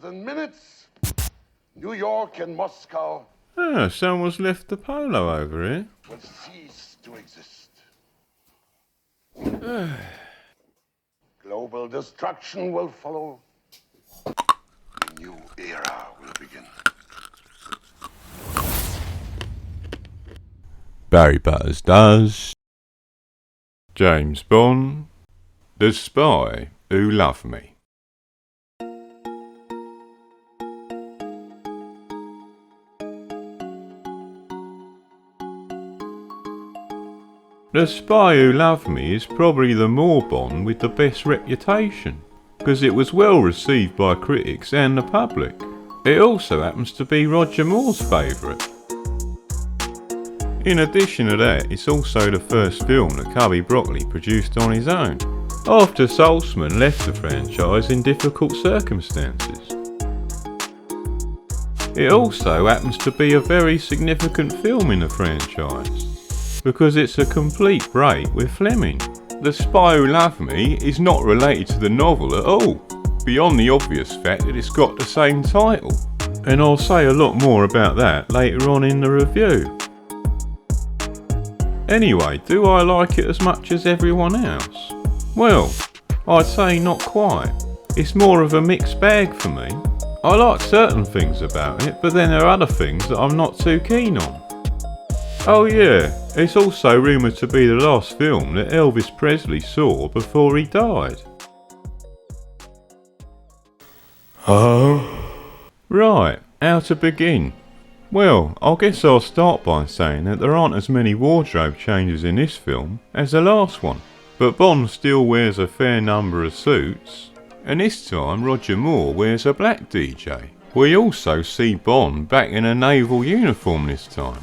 Within minutes, New York and Moscow Someone's left the polo over here. will cease to exist. Global destruction will follow. A new era will begin. Barry Butters does. James Bond, The Spy Who Loved Me. The Spy Who Loved Me is probably the more Bond with the best reputation, because it was well received by critics and the public. It also happens to be Roger Moore's favourite. In addition to that, it's also the first film that Cubby Broccoli produced on his own, after Saltzman left the franchise in difficult circumstances. It also happens to be a very significant film in the franchise, because it's a complete break with Fleming. The Spy Who Loved Me is not related to the novel at all, beyond the obvious fact that it's got the same title, and I'll say a lot more about that later on in the review. Anyway, do I like it as much as everyone else? Well, I'd say not quite. It's more of a mixed bag for me. I like certain things about it, but then there are other things that I'm not too keen on. Oh yeah, it's also rumoured to be the last film that Elvis Presley saw before he died. Right, how to begin? Well, I guess I'll start by saying that there aren't as many wardrobe changes in this film as the last one, but Bond still wears a fair number of suits, and this time Roger Moore wears a black DJ. We also see Bond back in a naval uniform this time.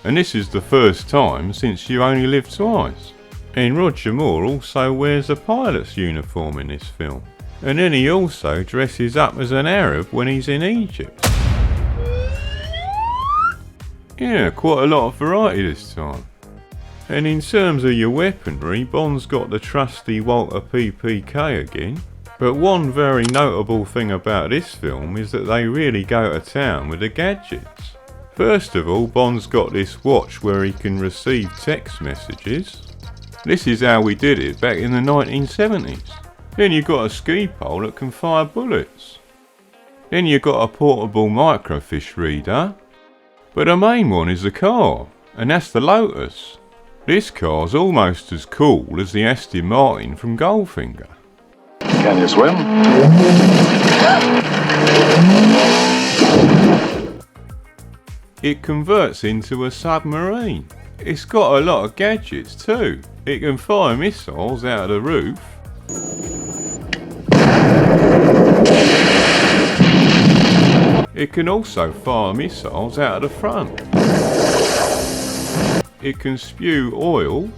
And this is the first time since You Only Live Twice. And Roger Moore also wears a pilot's uniform in this film. And then he also dresses up as an Arab when he's in Egypt. Yeah, quite a lot of variety this time. And in terms of your weaponry, Bond's got the trusty Walther PPK again. But one very notable thing about this film is that they really go to town with the gadgets. First of all, Bond's got this watch where he can receive text messages. This is how we did it back in the 1970s. Then you've got a ski pole that can fire bullets. Then you've got a portable microfiche reader. But the main one is the car, and that's the Lotus. This car's almost as cool as the Aston Martin from Goldfinger. Can you swim? It converts into a submarine. It's got a lot of gadgets too. It can fire missiles out of the roof. It can also fire missiles out of the front. It can spew oil,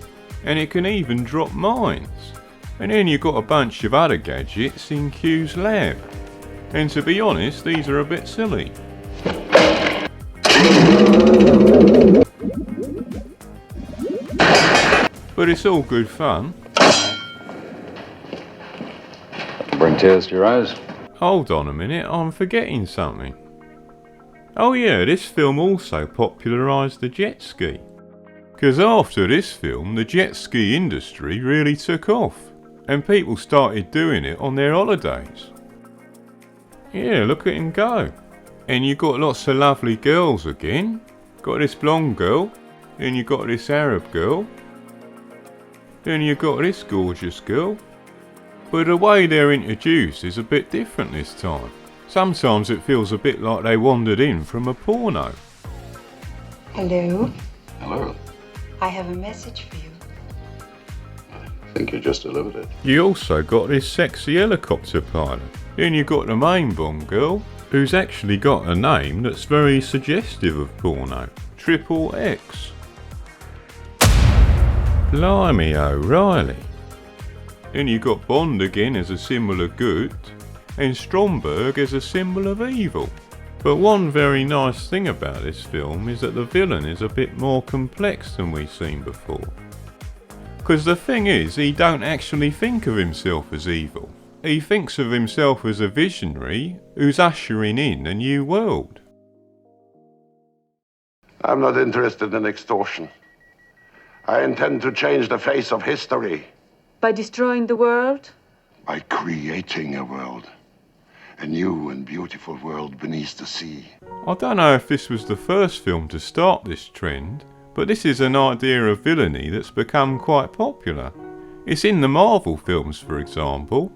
and it can even drop mines. And then you've got a bunch of other gadgets in Q's lab. And to be honest, these are a bit silly. But it's all good fun. Bring tears to your eyes. Hold on a minute, I'm forgetting something. Oh yeah, this film also popularised the jet ski. Because after this film, the jet ski industry really took off, and people started doing it on their holidays. Yeah, look at him go. And you got lots of lovely girls again. Got this blonde girl, then you got this Arab girl, then you got this gorgeous girl. But the way they're introduced is a bit different this time. Sometimes it feels a bit like they wandered in from a porno. Hello. Hello. I have a message for you. I think you just delivered it. You also got this sexy helicopter pilot. Then you got the main Bond girl, who's actually got a name that's very suggestive of porno. Triple X. Blimey O'Reilly. Then you got Bond again as a symbol of good, and Stromberg as a symbol of evil. But one very nice thing about this film is that the villain is a bit more complex than we've seen before. Because the thing is, he don't actually think of himself as evil. He thinks of himself as a visionary who's ushering in a new world. I'm not interested in extortion. I intend to change the face of history. By destroying the world? By creating a world. A new and beautiful world beneath the sea. I don't know if this was the first film to start this trend, but this is an idea of villainy that's become quite popular. It's in the Marvel films, for example.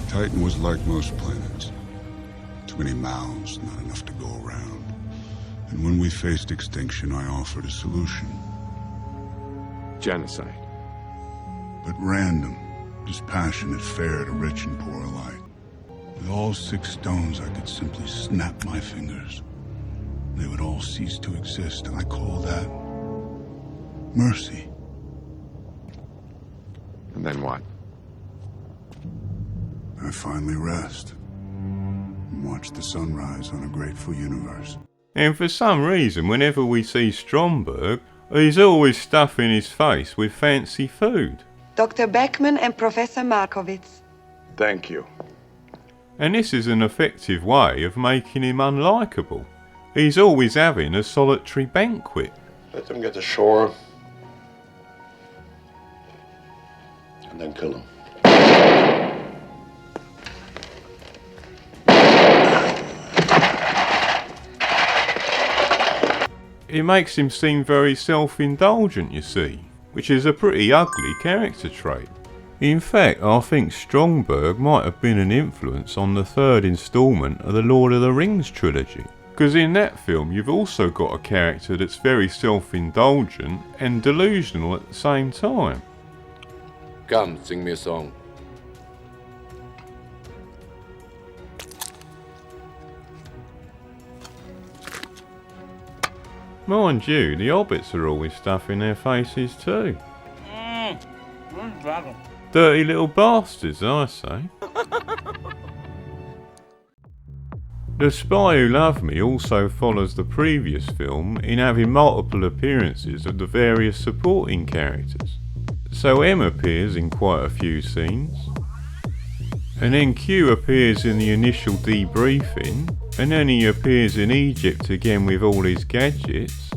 Titan was like most planets. Too many mouths, not enough to go around. And when we faced extinction, I offered a solution. Genocide. But random, dispassionate, fair to rich and poor alike. With all 6 stones, I could simply snap my fingers. They would all cease to exist. I call that mercy. And then what? I finally rest and watch the sunrise on a grateful universe. And for some reason, whenever we see Stromberg, he's always stuffing his face with fancy food. Dr. Beckman and Professor Markowitz. Thank you. And this is an effective way of making him unlikable. He's always having a solitary banquet. Let them get ashore. And then kill them. It makes him seem very self-indulgent, you see, which is a pretty ugly character trait. In fact, I think Stromberg might have been an influence on the 3rd instalment of the Lord of the Rings trilogy. Because in that film you've also got a character that's very self-indulgent and delusional at the same time. Come, sing me a song. Mind you, the hobbits are always stuffing their faces too. Dirty little bastards, I say. The Spy Who Loved Me also follows the previous film in having multiple appearances of the various supporting characters. So M appears in quite a few scenes, and then Q appears in the initial debriefing, and then he appears in Egypt again with all his gadgets.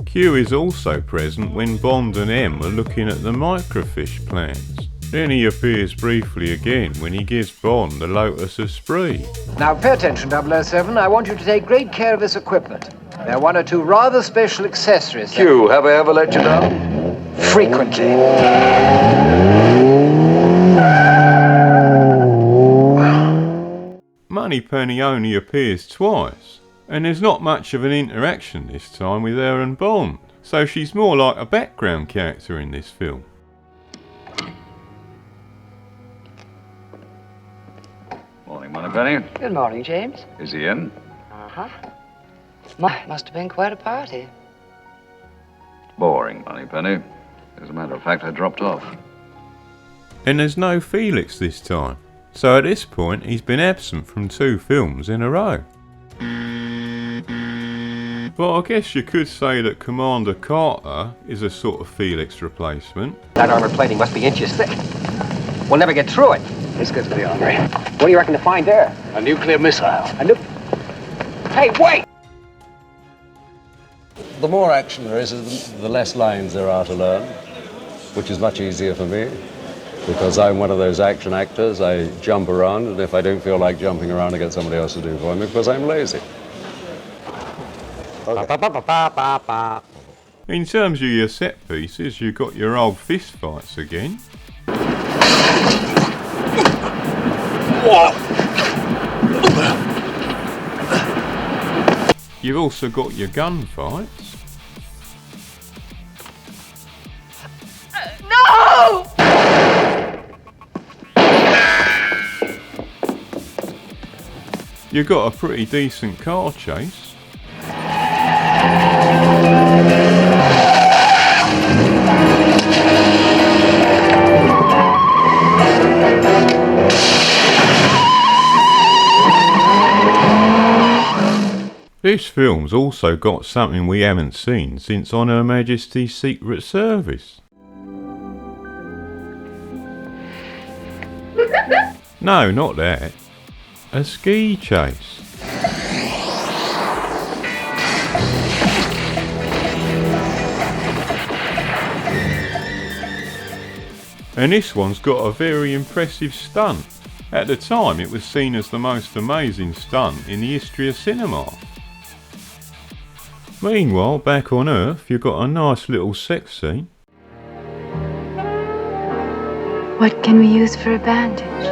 Q is also present when Bond and M are looking at the microfiche plans. Then he appears briefly again when he gives Bond the Lotus Esprit. Now pay attention, 007. I want you to take great care of this equipment. There are 1 or 2 rather special accessories. Q, have I ever let you down? Frequently. Moneypenny only appears twice, and there's not much of an interaction this time with her and Bond, so she's more like a background character in this film. Morning, Moneypenny. Good morning, James. Is he in? Uh-huh. Must have been quite a party. Boring, Moneypenny. As a matter of fact, I dropped off. And there's no Felix this time, so at this point he's been absent from 2 films in a row. But I guess you could say that Commander Carter is a sort of Felix replacement. That armored plating must be inches thick. We'll never get through it. It's good for the armory. What do you reckon to find there? A nuclear missile. Hey, wait! The more action there is, the less lines there are to learn, which is much easier for me, because I'm one of those action actors. I jump around, and if I don't feel like jumping around, I get somebody else to do for me, because I'm lazy. Okay. In terms of your set pieces, you've got your old fist fights again. You've also got your gunfights. No! You've got a pretty decent car chase. This film's also got something we haven't seen since On Her Majesty's Secret Service. No, not that. A ski chase. And this one's got a very impressive stunt. At the time it was seen as the most amazing stunt in the history of cinema. Meanwhile, back on Earth, you've got a nice little sex scene. What can we use for a bandage?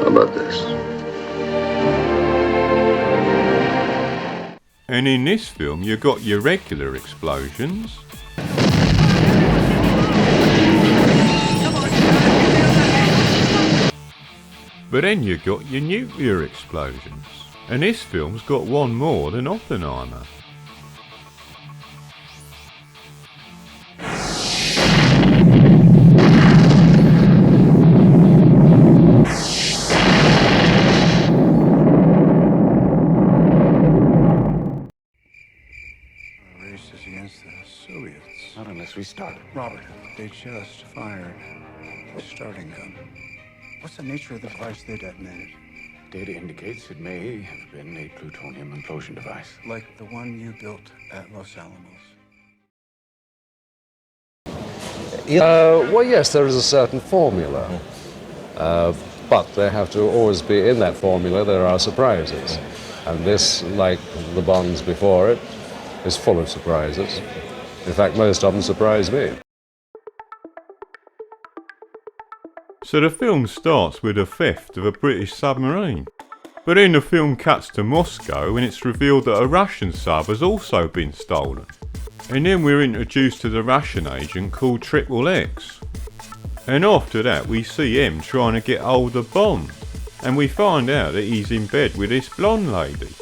How about this? And in this film you've got your regular explosions. But then you've got your nuclear explosions. And this film's got one more than Oppenheimer. Race is against the Soviets. Not unless we start. Robert, they just fired the starting gun. What's the nature of the device they detonated? Data indicates it may have been a plutonium implosion device. Like the one you built at Los Alamos? Well, yes, there is a certain formula. But there have to always be, in that formula, there are surprises. And this, like the Bonds before it, is full of surprises. In fact, most of them surprise me. So the film starts with a theft of a British submarine. But then the film cuts to Moscow and it's revealed that a Russian sub has also been stolen. And then we're introduced to the Russian agent called XXX. And after that we see M trying to get hold of Bond. And we find out that he's in bed with this blonde lady.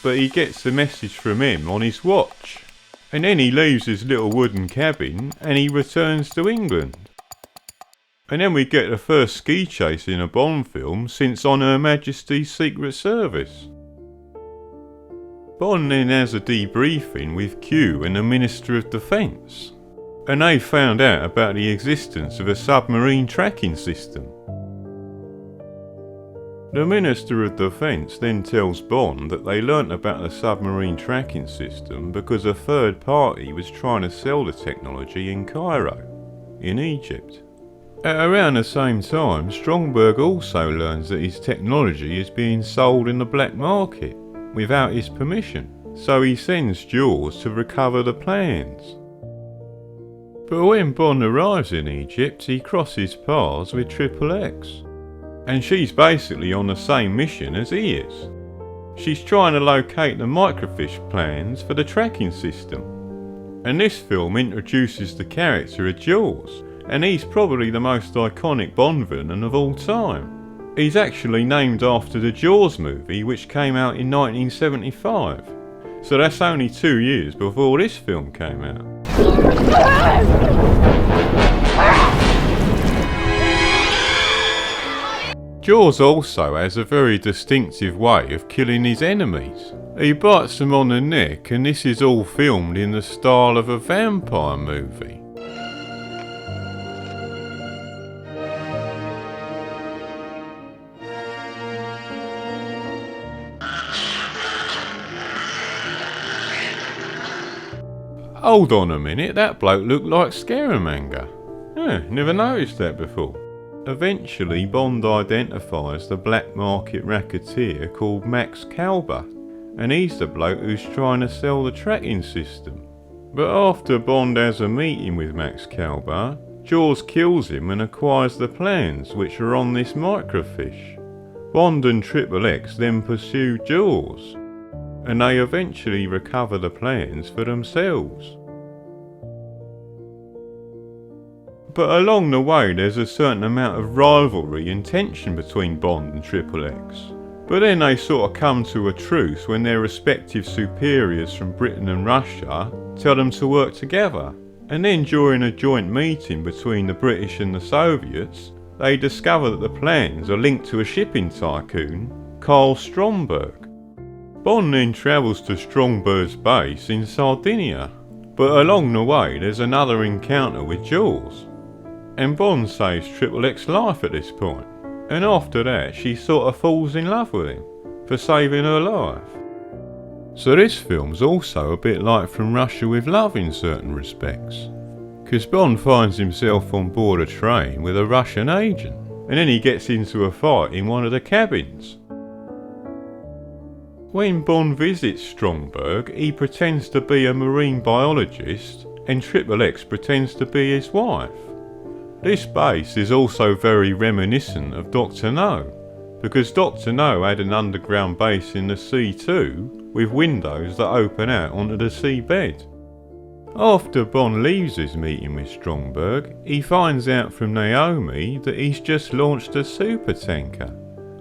But he gets the message from M on his watch. And then he leaves his little wooden cabin and he returns to England. And then we get the first ski chase in a Bond film since On Her Majesty's Secret Service. Bond then has a debriefing with Q and the Minister of Defence. And they found out about the existence of a submarine tracking system. The Minister of Defence then tells Bond that they learnt about the submarine tracking system because a third party was trying to sell the technology in Cairo, in Egypt. At around the same time, Stromberg also learns that his technology is being sold in the black market without his permission, so he sends Jaws to recover the plans. But when Bond arrives in Egypt, he crosses paths with XXX, and she's basically on the same mission as he is. She's trying to locate the microfiche plans for the tracking system. And this film introduces the character of Jaws, and he's probably the most iconic Bond villain of all time. He's actually named after the Jaws movie, which came out in 1975. So that's only 2 years before this film came out. Jaws also has a very distinctive way of killing his enemies. He bites them on the neck, and this is all filmed in the style of a vampire movie. Hold on a minute, that bloke looked like Scaramanga. Never noticed that before. Eventually Bond identifies the black market racketeer called Max Kalber, and he's the bloke who's trying to sell the tracking system. But after Bond has a meeting with Max Kalber, Jaws kills him and acquires the plans which are on this microfiche. Bond and XXX then pursue Jaws, and they eventually recover the plans for themselves. But along the way there's a certain amount of rivalry and tension between Bond and XXX. But then they sort of come to a truce when their respective superiors from Britain and Russia tell them to work together. And then during a joint meeting between the British and the Soviets, they discover that the plans are linked to a shipping tycoon, Karl Stromberg. Bond then travels to Stromberg's base in Sardinia, but along the way there's another encounter with Jaws. and Bond saves Triple X's life at this point, and after that she sort of falls in love with him for saving her life. So this film's also a bit like From Russia with Love in certain respects, because Bond finds himself on board a train with a Russian agent, and then he gets into a fight in one of the cabins. When Bond visits Stromberg, he pretends to be a marine biologist and Triple X pretends to be his wife. This base is also very reminiscent of Dr. No, because Dr. No had an underground base in the sea too, with windows that open out onto the seabed. After Bond leaves his meeting with Stromberg, he finds out from Naomi that he's just launched a supertanker,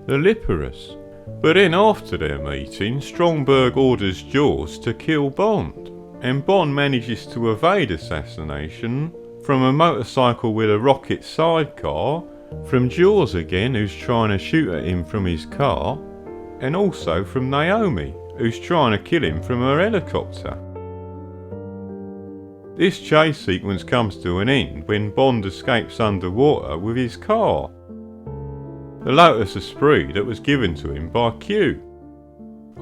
the Liparus. But then after their meeting, Stromberg orders Jaws to kill Bond, and Bond manages to evade assassination from a motorcycle with a rocket sidecar, from Jaws again, who's trying to shoot at him from his car, and also from Naomi, who's trying to kill him from her helicopter. This chase sequence comes to an end when Bond escapes underwater with his car, the Lotus Esprit that was given to him by Q.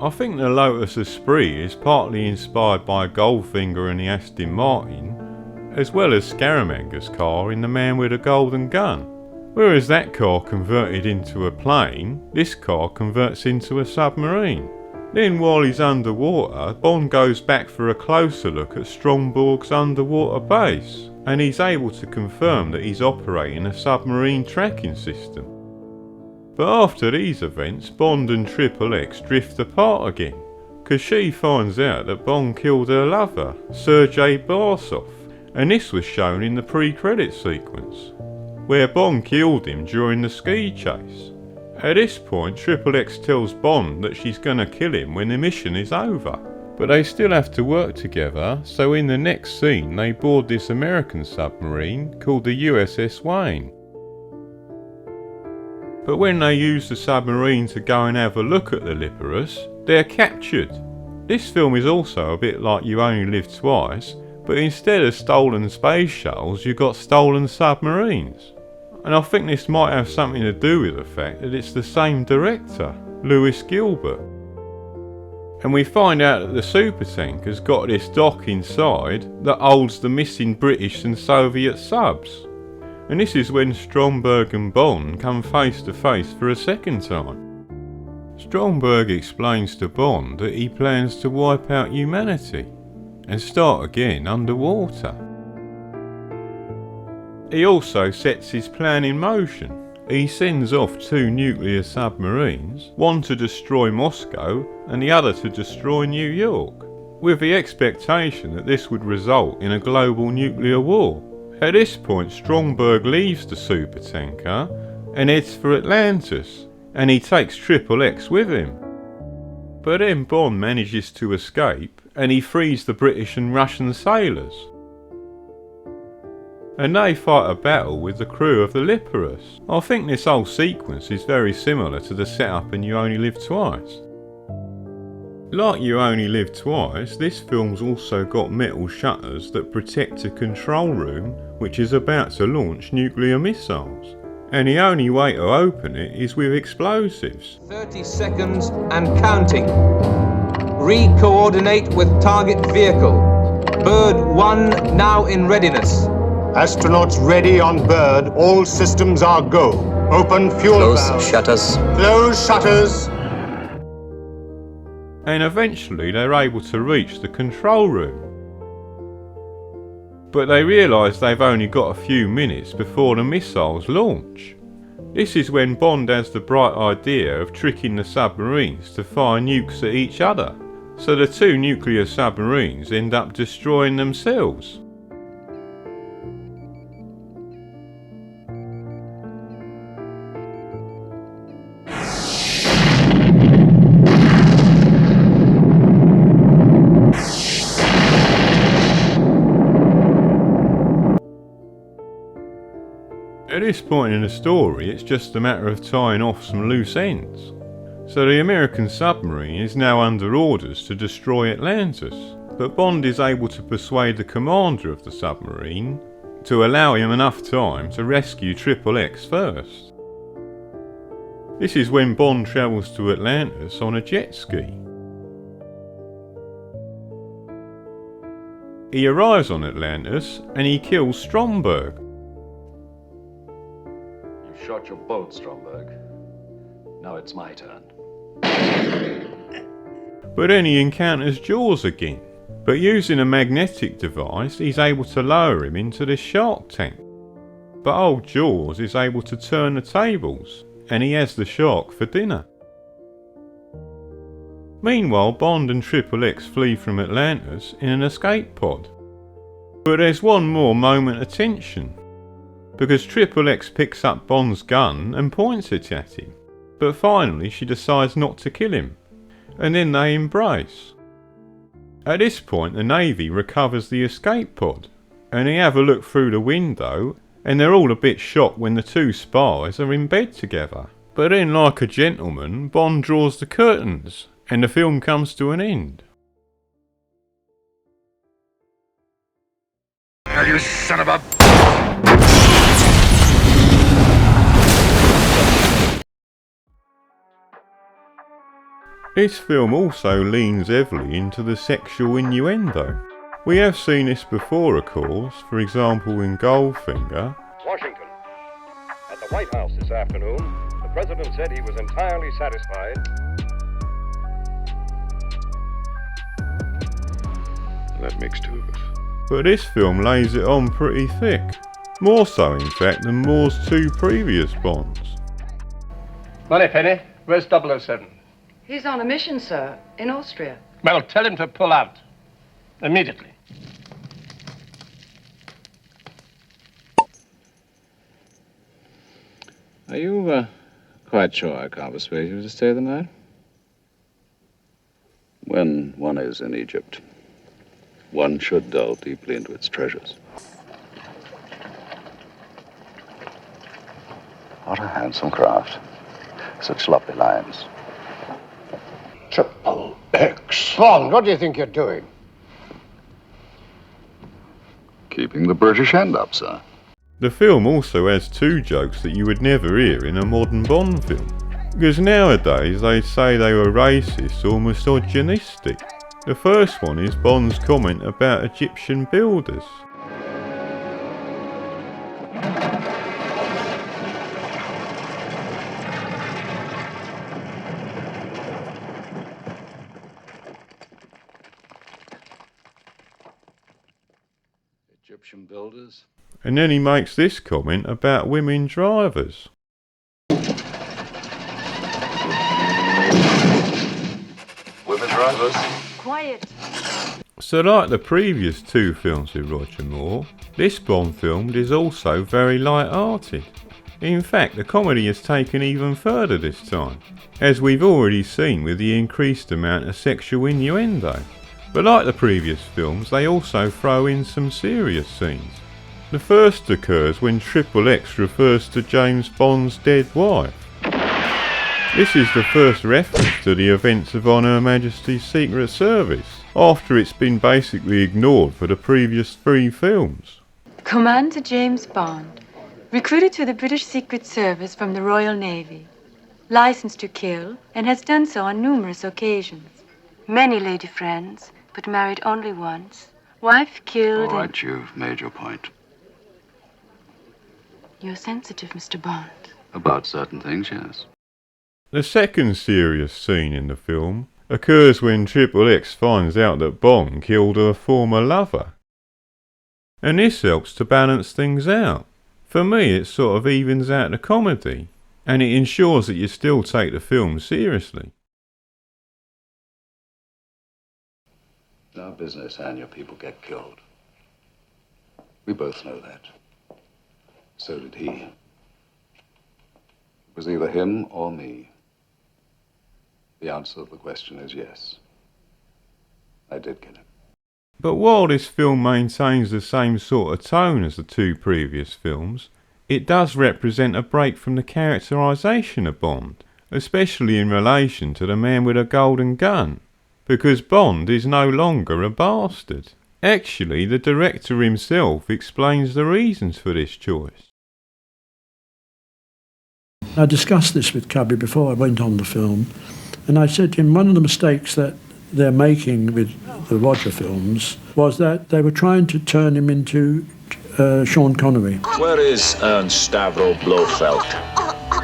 I think the Lotus Esprit is partly inspired by Goldfinger and the Aston Martin, as well as Scaramanga's car in The Man with a Golden Gun. Whereas that car converted into a plane, this car converts into a submarine. Then while he's underwater, Bond goes back for a closer look at Stromberg's underwater base, and he's able to confirm that he's operating a submarine tracking system. But after these events, Bond and Triple X drift apart again, because she finds out that Bond killed her lover, Sergei Barsov, and this was shown in the pre-credit sequence, where Bond killed him during the ski chase. At this point, Triple X tells Bond that she's gonna kill him when the mission is over, but they still have to work together, so in the next scene they board this American submarine called the USS Wayne. But when they use the submarine to go and have a look at the Liparus, they're captured. This film is also a bit like You Only Live Twice, but instead of stolen space shuttles, you've got stolen submarines. And I think this might have something to do with the fact that it's the same director, Lewis Gilbert. And we find out that the supertanker's got this dock inside that holds the missing British and Soviet subs. And this is when Stromberg and Bond come face to face for a second time. Stromberg explains to Bond that he plans to wipe out humanity and start again underwater. He also sets his plan in motion. He sends off 2 nuclear submarines, one to destroy Moscow and the other to destroy New York, with the expectation that this would result in a global nuclear war. At this point, Stromberg leaves the supertanker and heads for Atlantis, and he takes Triple X with him. But then Bond manages to escape and he frees the British and Russian sailors. And they fight a battle with the crew of the Liparus. I think this whole sequence is very similar to the setup in You Only Live Twice. Like You Only Live Twice, this film's also got metal shutters that protect a control room which is about to launch nuclear missiles. And the only way to open it is with explosives. 30 seconds and counting. Re-coordinate with target vehicle. Bird 1 now in readiness. Astronauts ready on Bird. All systems are go. Open fuel valve. Close shutters. Close shutters. And eventually they're able to reach the control room. But they realise they've only got a few minutes before the missiles launch. This is when Bond has the bright idea of tricking the submarines to fire nukes at each other, so the 2 nuclear submarines end up destroying themselves. At this point in the story, it's just a matter of tying off some loose ends. So the American submarine is now under orders to destroy Atlantis, but Bond is able to persuade the commander of the submarine to allow him enough time to rescue Triple X first. This is when Bond travels to Atlantis on a jet ski. He arrives on Atlantis and he kills Stromberg. You shot your bolt, Stromberg. Now it's my turn. But then he encounters Jaws again. But using a magnetic device, he's able to lower him into this shark tank. But old Jaws is able to turn the tables, and he has the shark for dinner. Meanwhile, Bond and Triple X flee from Atlantis in an escape pod. But there's one more moment of tension, because Triple X picks up Bond's gun and points it at him. But finally she decides not to kill him, and then they embrace. At this point the Navy recovers the escape pod, and they have a look through the window, and they're all a bit shocked when the two spies are in bed together. But then, like a gentleman, Bond draws the curtains, and the film comes to an end. Now, you son of a... This film also leans heavily into the sexual innuendo. We have seen this before, of course, for example in Goldfinger. Washington. At the White House this afternoon, the President said he was entirely satisfied. That makes two of us. But this film lays it on pretty thick. More so, in fact, than Moore's two previous Bonds. Moneypenny, where's 007? He's on a mission, sir, in Austria. Well, tell him to pull out. Immediately. Are you quite sure I can't persuade you to stay the night? When one is in Egypt, one should delve deeply into its treasures. What a handsome craft. Such lovely lines. Triple X. Bond, what do you think you're doing? Keeping the British end up, sir. The film also has two jokes that you would never hear in a modern Bond film. Because nowadays they'd say they were racist or misogynistic. The first one is Bond's comment about Egyptian builders. Egyptian builders? And then he makes this comment about women drivers. Women drivers. Quiet. So like the previous two films with Roger Moore, this Bond film is also very light-hearted. In fact, the comedy is taken even further this time, as we've already seen with the increased amount of sexual innuendo. But like the previous films, they also throw in some serious scenes. The first occurs when Triple X refers to James Bond's dead wife. This is the first reference to the events of On Her Majesty's Secret Service, after it's been basically ignored for the previous three films. Commander James Bond, recruited to the British Secret Service from the Royal Navy, licensed to kill, and has done so on numerous occasions. Many lady friends, but married only once. Wife killed. All right, you've made your point. You're sensitive, Mr. Bond. About certain things, yes. The second serious scene in the film occurs when Triple X finds out that Bond killed her former lover. And this helps to balance things out. For me, it sort of evens out the comedy, and it ensures that you still take the film seriously. Our business and your people get killed. We both know that. So did he. It was either him or me. The answer to the question is yes. I did kill him. But while this film maintains the same sort of tone as the two previous films, it does represent a break from the characterisation of Bond, especially in relation to the man with a golden gun, because Bond is no longer a bastard. Actually, the director himself explains the reasons for this choice. I discussed this with Cubby before I went on the film, and I said to him one of the mistakes that they're making with the Roger films was that they were trying to turn him into Sean Connery. Where is Ernst Stavro Blofeld?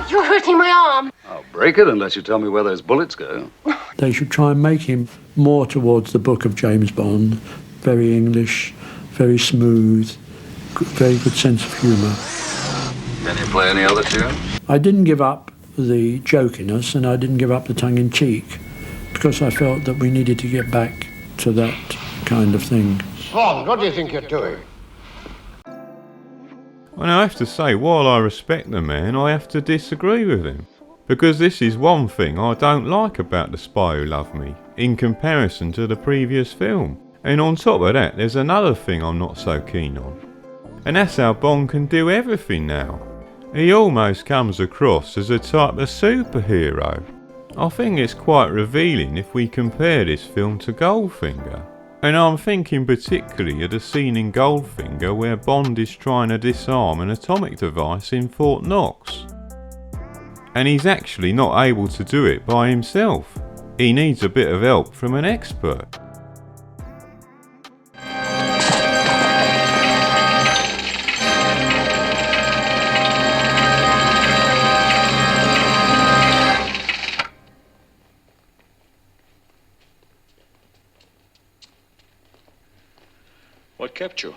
You're hurting my arm. I'll break it unless you tell me where those bullets go. They should try and make him more towards the book of James Bond, very English, very smooth, very good sense of humour. Can you play any other tune? I didn't give up the jokiness and I didn't give up the tongue-in-cheek because I felt that we needed to get back to that kind of thing. Bond, what do you think you're doing? And I have to say, while I respect the man, I have to disagree with him. Because this is one thing I don't like about The Spy Who Loved Me, in comparison to the previous film. And on top of that, there's another thing I'm not so keen on. And that's how Bond can do everything now. He almost comes across as a type of superhero. I think it's quite revealing if we compare this film to Goldfinger. And I'm thinking particularly of the scene in Goldfinger where Bond is trying to disarm an atomic device in Fort Knox. And he's actually not able to do it by himself. He needs a bit of help from an expert. What kept you?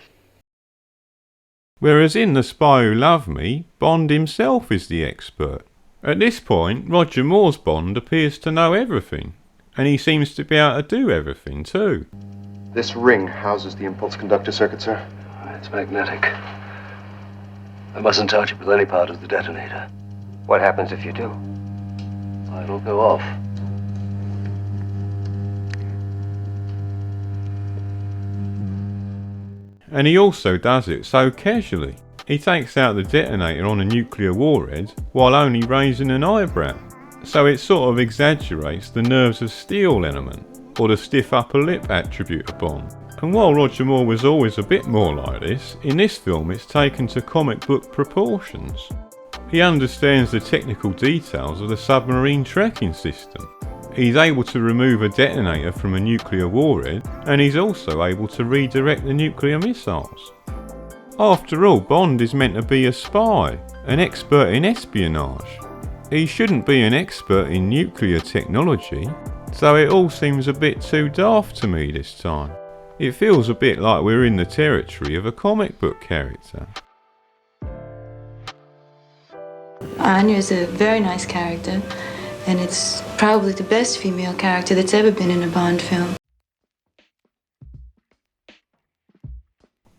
Whereas in The Spy Who Loved Me, Bond himself is the expert. At this point, Roger Moore's Bond appears to know everything, and he seems to be able to do everything too. This ring houses the impulse conductor circuit, sir. It's magnetic. I mustn't touch it with any part of the detonator. What happens if you do? It'll go off. And he also does it so casually. He takes out the detonator on a nuclear warhead while only raising an eyebrow. So it sort of exaggerates the nerves of steel element, or the stiff upper lip attribute of Bond. And while Roger Moore was always a bit more like this, in this film it's taken to comic book proportions. He understands the technical details of the submarine tracking system. He's able to remove a detonator from a nuclear warhead, and he's also able to redirect the nuclear missiles. After all, Bond is meant to be a spy, an expert in espionage. He shouldn't be an expert in nuclear technology, so it all seems a bit too daft to me this time. It feels a bit like we're in the territory of a comic book character. Anya is a very nice character, and it's probably the best female character that's ever been in a Bond film.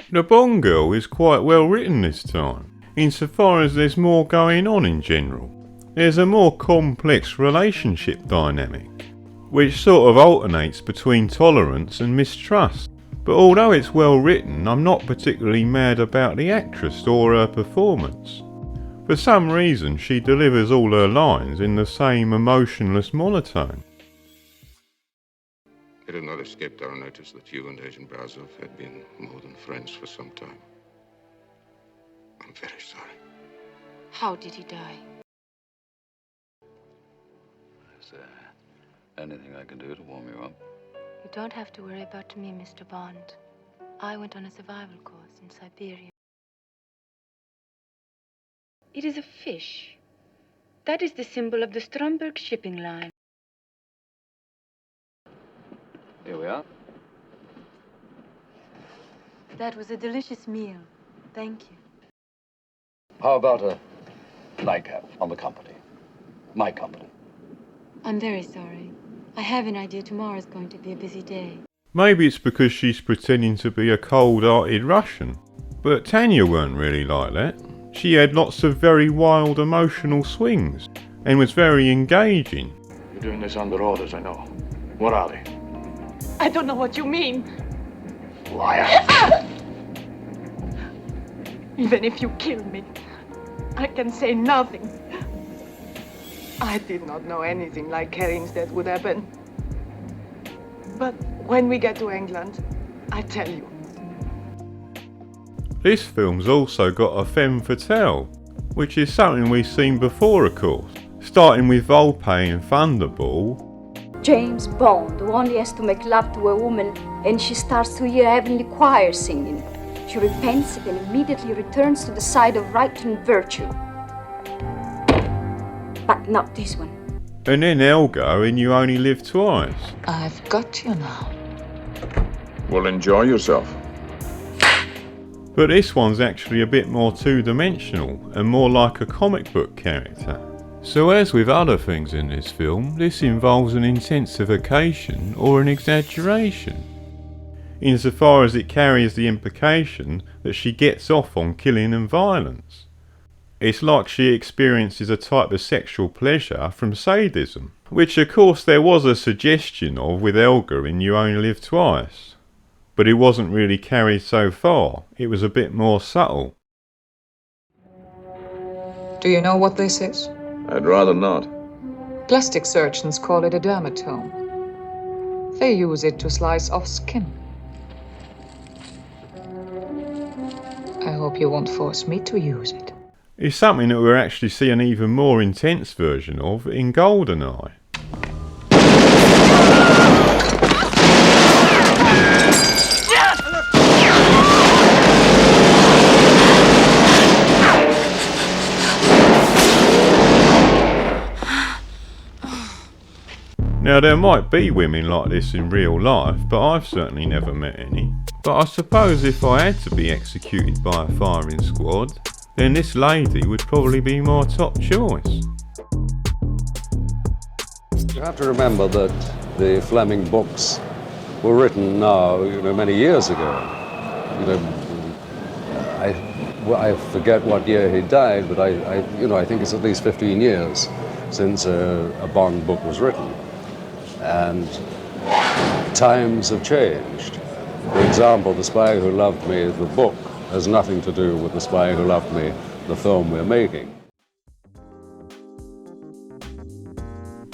The Bond girl is quite well written this time, insofar as there's more going on in general. There's a more complex relationship dynamic, which sort of alternates between tolerance and mistrust. But although it's well written, I'm not particularly mad about the actress or her performance. For some reason, she delivers all her lines in the same emotionless monotone. It had not escaped our notice that you and Agent Brazov had been more than friends for some time. I'm very sorry. How did he die? Is there anything I can do to warm you up? You don't have to worry about me, Mr. Bond. I went on a survival course in Siberia. It is a fish. That is the symbol of the Stromberg shipping line. Here we are. That was a delicious meal. Thank you. How about a nightcap on the company? My company. I'm very sorry. I have an idea tomorrow's going to be a busy day. Maybe it's because she's pretending to be a cold-hearted Russian. But Tanya weren't really like that. She had lots of very wild emotional swings, and was very engaging. You're doing this under orders, I know. What are they? I don't know what you mean. Liar. Even if you kill me, I can say nothing. I did not know anything like Herring's death would happen. But when we get to England, I tell you. This film's also got a femme fatale, which is something we've seen before of course, starting with Volpe in Thunderball. James Bond, who only has to make love to a woman and she starts to hear heavenly choir singing. She repents and immediately returns to the side of right and virtue. But not this one. And then Elgar in You Only Live Twice. I've got you now. Well, enjoy yourself. But this one's actually a bit more two-dimensional and more like a comic book character. So as with other things in this film, this involves an intensification or an exaggeration, insofar as it carries the implication that she gets off on killing and violence. It's like she experiences a type of sexual pleasure from sadism, which of course there was a suggestion of with Elgar in You Only Live Twice. But it wasn't really carried so far, it was a bit more subtle. Do you know what this is? I'd rather not. Plastic surgeons call it a dermatome. They use it to slice off skin. I hope you won't force me to use it. It's something that we'll actually see an even more intense version of in GoldenEye. Now there might be women like this in real life, but I've certainly never met any. But I suppose if I had to be executed by a firing squad, then this lady would probably be my top choice. You have to remember that the Fleming books were written now, many years ago. I forget what year he died, but I think it's at least 15 years since a Bond book was written. And times have changed. For example, The Spy Who Loved Me, the book, has nothing to do with The Spy Who Loved Me, the film we're making.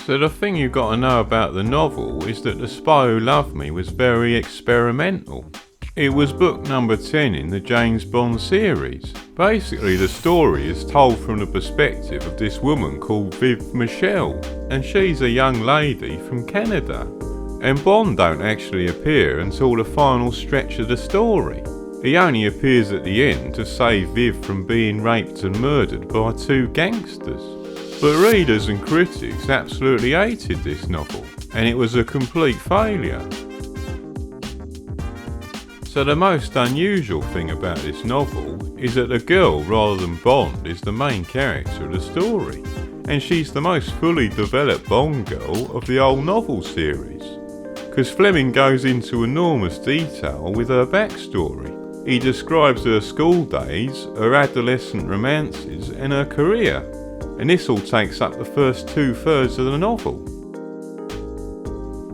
So the thing you've got to know about the novel is that The Spy Who Loved Me was very experimental. It was book number 10 in the James Bond series. Basically the story is told from the perspective of this woman called Viv Michelle, and she's a young lady from Canada. And Bond don't actually appear until the final stretch of the story. He only appears at the end to save Viv from being raped and murdered by two gangsters. But readers and critics absolutely hated this novel, and it was a complete failure. So the most unusual thing about this novel is that the girl rather than Bond is the main character of the story, and she's the most fully developed Bond girl of the whole novel series. Because Fleming goes into enormous detail with her backstory. He describes her school days, her adolescent romances and her career, and this all takes up the first 2/3 of the novel.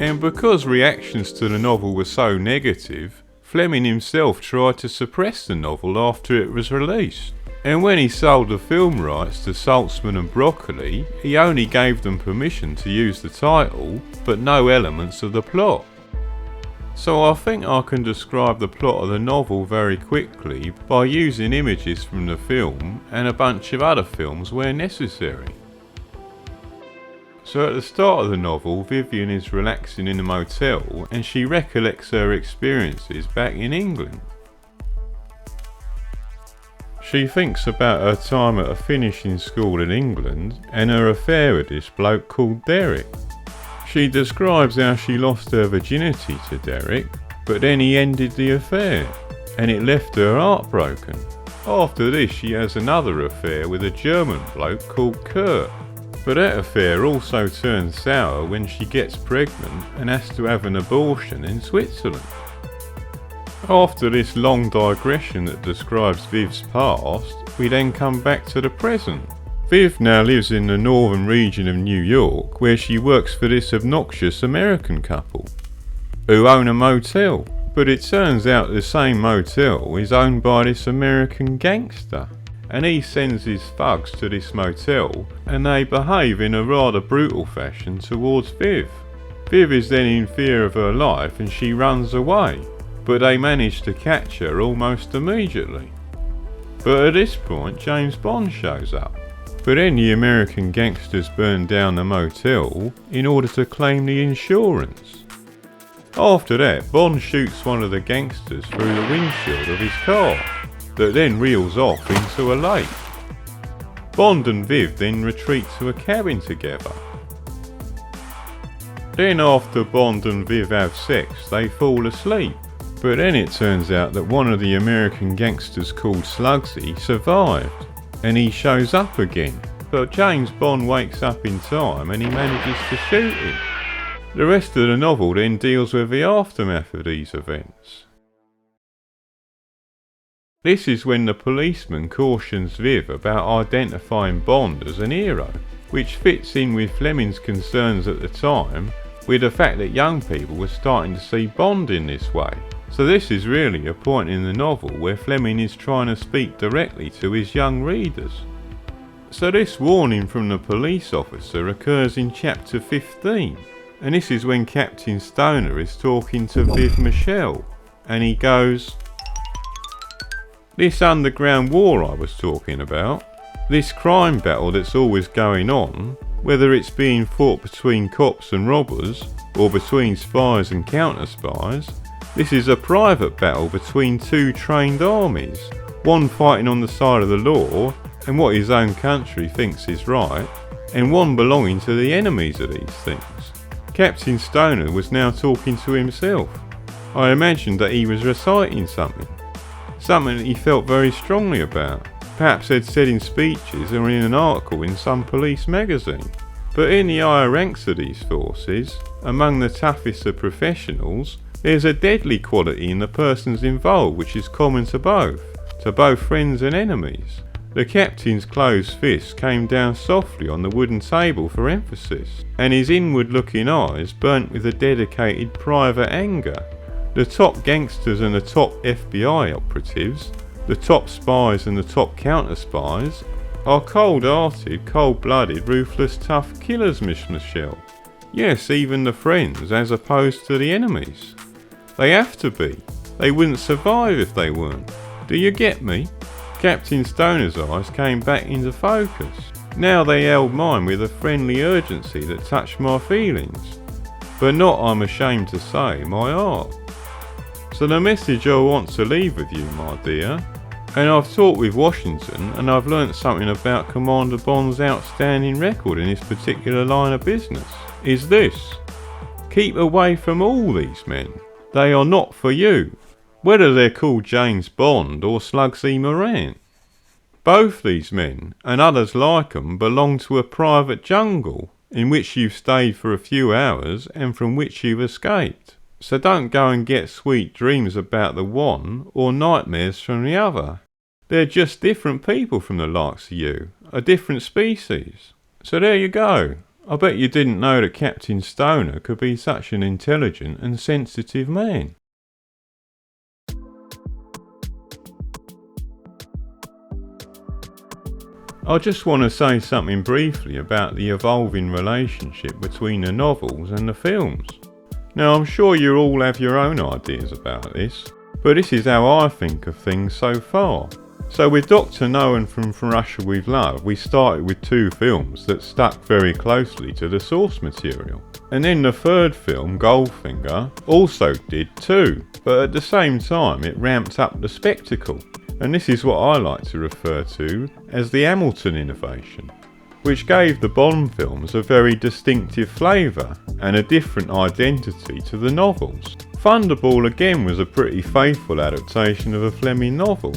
And because reactions to the novel were so negative, Fleming himself tried to suppress the novel after it was released. And when he sold the film rights to Saltzman and Broccoli, he only gave them permission to use the title, but no elements of the plot. So I think I can describe the plot of the novel very quickly by using images from the film and a bunch of other films where necessary. So at the start of the novel, Vivian is relaxing in a motel and she recollects her experiences back in England. She thinks about her time at a finishing school in England and her affair with this bloke called Derek. She describes how she lost her virginity to Derek, but then he ended the affair and it left her heartbroken. After this she has another affair with a German bloke called Kurt. But that affair also turns sour when she gets pregnant and has to have an abortion in Switzerland. After this long digression that describes Viv's past, we then come back to the present. Viv now lives in the northern region of New York where she works for this obnoxious American couple who own a motel. But it turns out the same motel is owned by this American gangster. And he sends his thugs to this motel and they behave in a rather brutal fashion towards Viv. Viv is then in fear of her life and she runs away. but they manage to catch her almost immediately. But at this point, James Bond shows up. But then the American gangsters burn down the motel in order to claim the insurance. After that, Bond shoots one of the gangsters through the windshield of his car, that then reels off into a lake. Bond and Viv then retreat to a cabin together. Then after Bond and Viv have sex, they fall asleep. But then it turns out that one of the American gangsters called Slugsy survived, and he shows up again. But James Bond wakes up in time and he manages to shoot him. The rest of the novel then deals with the aftermath of these events. This is when the policeman cautions Viv about identifying Bond as an hero, which fits in with Fleming's concerns at the time with the fact that young people were starting to see Bond in this way. So this is really a point in the novel where Fleming is trying to speak directly to his young readers. So this warning from the police officer occurs in chapter 15, and this is when Captain Stoner is talking to Viv Michelle, and he goes, "This underground war I was talking about, this crime battle that's always going on, whether it's being fought between cops and robbers, or between spies and counter-spies, this is a private battle between two trained armies, one fighting on the side of the law and what his own country thinks is right, and one belonging to the enemies of these things." Captain Stoner was now talking to himself. I imagined that he was reciting something that he felt very strongly about, perhaps had said in speeches or in an article in some police magazine. But in the higher ranks of these forces, among the toughest of professionals, there's a deadly quality in the persons involved which is common to both friends and enemies. The captain's closed fist came down softly on the wooden table for emphasis, and his inward-looking eyes burnt with a dedicated private anger. The top gangsters and the top FBI operatives, the top spies and the top counter-spies, are cold-hearted, cold-blooded, ruthless, tough killers, Miss Michelle. Yes, even the friends as opposed to the enemies. They have to be. They wouldn't survive if they weren't. Do you get me? Captain Stoner's eyes came back into focus. Now they held mine with a friendly urgency that touched my feelings, but not, I'm ashamed to say, my heart. So the message I want to leave with you, my dear, and I've talked with Washington and I've learnt something about Commander Bond's outstanding record in this particular line of business, is this: keep away from all these men. They are not for you, whether they're called James Bond or Slugsy Moran. Both these men, and others like them, belong to a private jungle in which you've stayed for a few hours and from which you've escaped. So don't go and get sweet dreams about the one or nightmares from the other. They're just different people from the likes of you, a different species. So there you go. I bet you didn't know that Captain Stoner could be such an intelligent and sensitive man. I just want to say something briefly about the evolving relationship between the novels and the films. Now, I'm sure you all have your own ideas about this, but this is how I think of things so far. So with Dr. No and From Russia With Love, we started with two films that stuck very closely to the source material. And then the third film, Goldfinger, also did too, but at the same time it ramped up the spectacle. And this is what I like to refer to as the Hamilton innovation, which gave the Bond films a very distinctive flavour and a different identity to the novels. Thunderball again was a pretty faithful adaptation of a Fleming novel,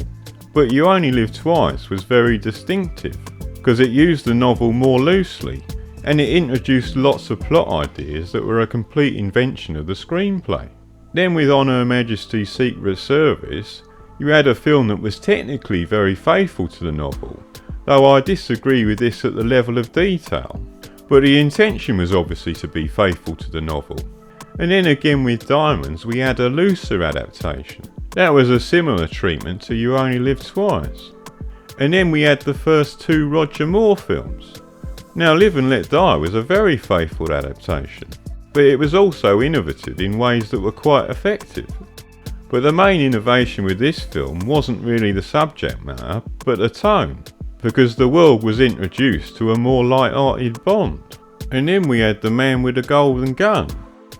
but You Only Live Twice was very distinctive because it used the novel more loosely and it introduced lots of plot ideas that were a complete invention of the screenplay. Then with On Her Majesty's Secret Service, you had a film that was technically very faithful to the novel, though I disagree with this at the level of detail, but the intention was obviously to be faithful to the novel. And then again with Diamonds we had a looser adaptation. That was a similar treatment to You Only Live Twice. And then we had the first two Roger Moore films. Now Live and Let Die was a very faithful adaptation, but it was also innovative in ways that were quite effective. But the main innovation with this film wasn't really the subject matter, but the tone, because the world was introduced to a more light-hearted Bond. And then we had the man with the golden gun.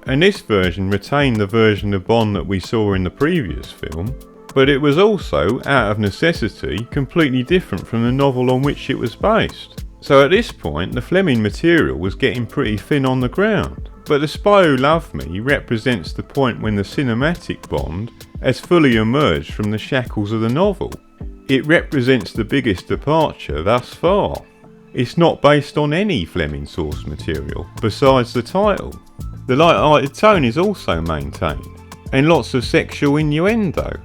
And this version retained the version of Bond that we saw in the previous film, but it was also, out of necessity, completely different from the novel on which it was based. So at this point, the Fleming material was getting pretty thin on the ground. But The Spy Who Loved Me represents the point when the cinematic Bond has fully emerged from the shackles of the novel. It represents the biggest departure thus far. It's not based on any Fleming source material, besides the title. The light-hearted tone is also maintained, and lots of sexual innuendo.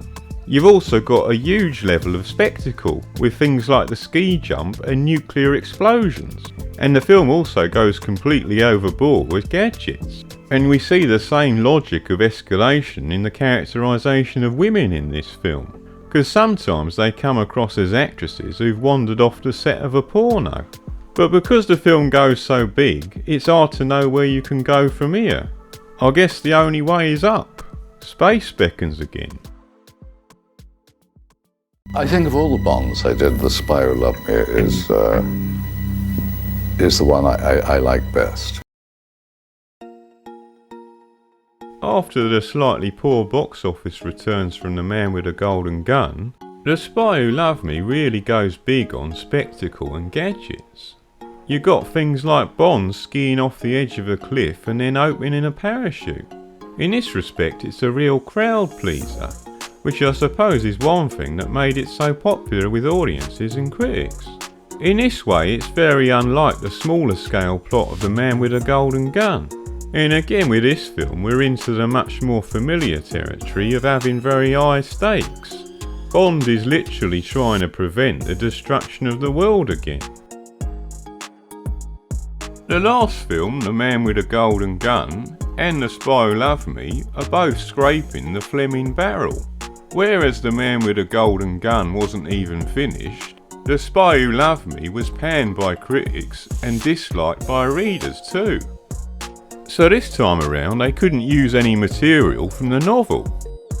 You've also got a huge level of spectacle, with things like the ski jump and nuclear explosions. And the film also goes completely overboard with gadgets. And we see the same logic of escalation in the characterisation of women in this film, because sometimes they come across as actresses who've wandered off the set of a porno. But because the film goes so big, it's hard to know where you can go from here. I guess the only way is up. Space beckons again. I think of all the Bonds I did, The Spy Who Loved Me is the one I like best. After the slightly poor box office returns from The Man with a Golden Gun, The Spy Who Loved Me really goes big on spectacle and gadgets. You got things like Bond skiing off the edge of a cliff and then opening a parachute. In this respect, it's a real crowd pleaser, which I suppose is one thing that made it so popular with audiences and critics. In this way, it's very unlike the smaller scale plot of The Man with a Golden Gun. And again with this film, we're into the much more familiar territory of having very high stakes. Bond is literally trying to prevent the destruction of the world again. The last film, The Man with a Golden Gun, and The Spy Who Loved Me are both scraping the Fleming barrel. Whereas The Man with a Golden Gun wasn't even finished, The Spy Who Loved Me was panned by critics and disliked by readers too. So this time around they couldn't use any material from the novel.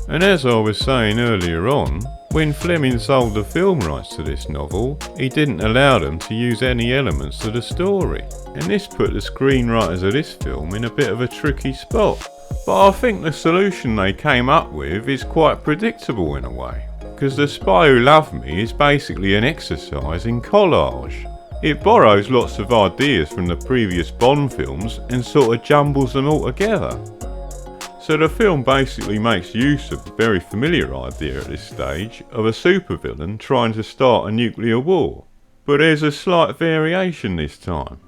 And as I was saying earlier on, when Fleming sold the film rights to this novel, he didn't allow them to use any elements of the story. And this put the screenwriters of this film in a bit of a tricky spot. But I think the solution they came up with is quite predictable in a way, because The Spy Who Loved Me is basically an exercise in collage. It borrows lots of ideas from the previous Bond films and sort of jumbles them all together. So the film basically makes use of the very familiar idea at this stage of a supervillain trying to start a nuclear war, but there's a slight variation this time.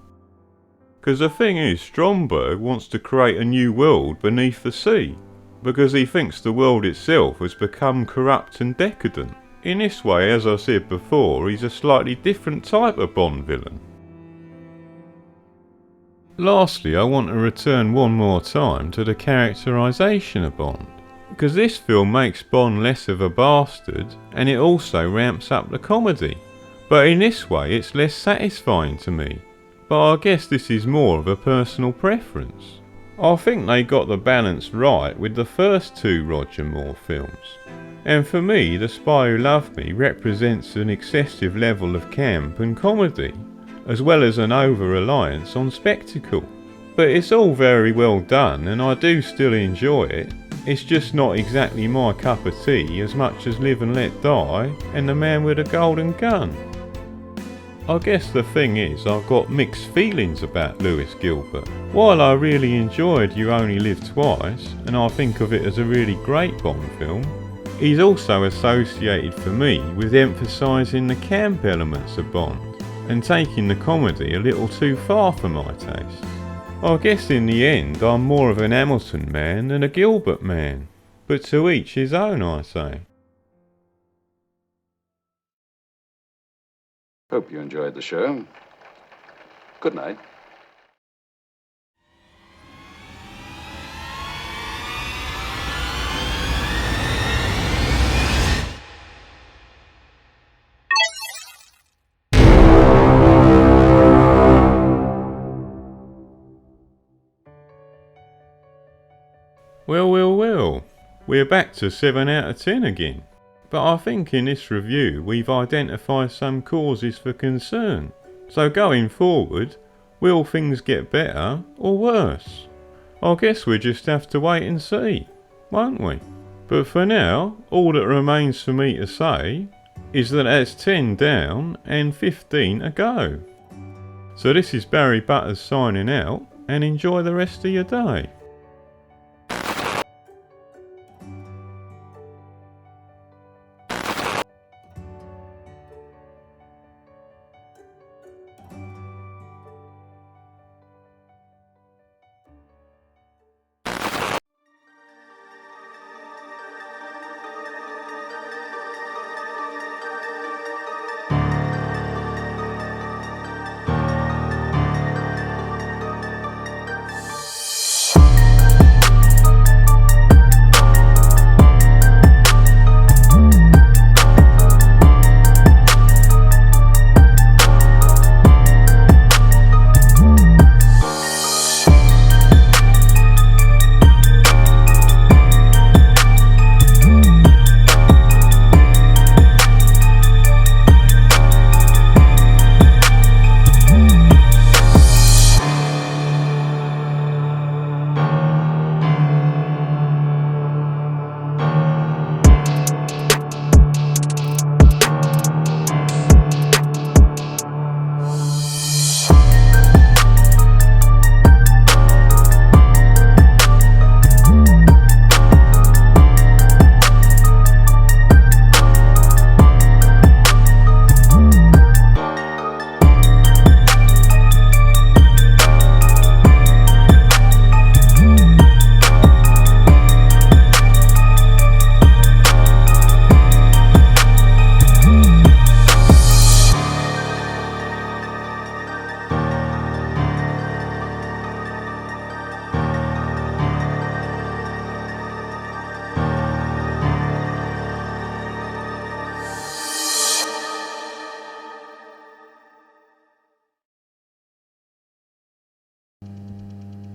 Because the thing is, Stromberg wants to create a new world beneath the sea, because he thinks the world itself has become corrupt and decadent. In this way, as I said before, he's a slightly different type of Bond villain. Lastly, I want to return one more time to the characterisation of Bond, because this film makes Bond less of a bastard and it also ramps up the comedy. But in this way it's less satisfying to me. But I guess this is more of a personal preference. I think they got the balance right with the first two Roger Moore films. And for me, The Spy Who Loved Me represents an excessive level of camp and comedy, as well as an over-reliance on spectacle. But it's all very well done and I do still enjoy it. It's just not exactly my cup of tea as much as Live and Let Die and The Man with a Golden Gun. I guess the thing is, I've got mixed feelings about Lewis Gilbert. While I really enjoyed You Only Live Twice, and I think of it as a really great Bond film, he's also associated for me with emphasising the camp elements of Bond, and taking the comedy a little too far for my taste. I guess in the end I'm more of an Hamilton man than a Gilbert man, but to each his own, I say. Hope you enjoyed the show. Good night. Well. we're back to 7 out of 10 again. But I think in this review we've identified some causes for concern. So going forward, will things get better or worse? I guess we'll just have to wait and see, won't we? But for now, all that remains for me to say is that that's 10 down and 15 to go. So this is Barry Butters signing out, and enjoy the rest of your day.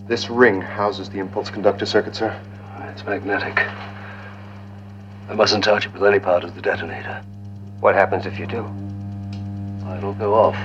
This ring houses the impulse conductor circuit, sir. It's magnetic. I mustn't touch it with any part of the detonator. What happens if you do? It'll go off.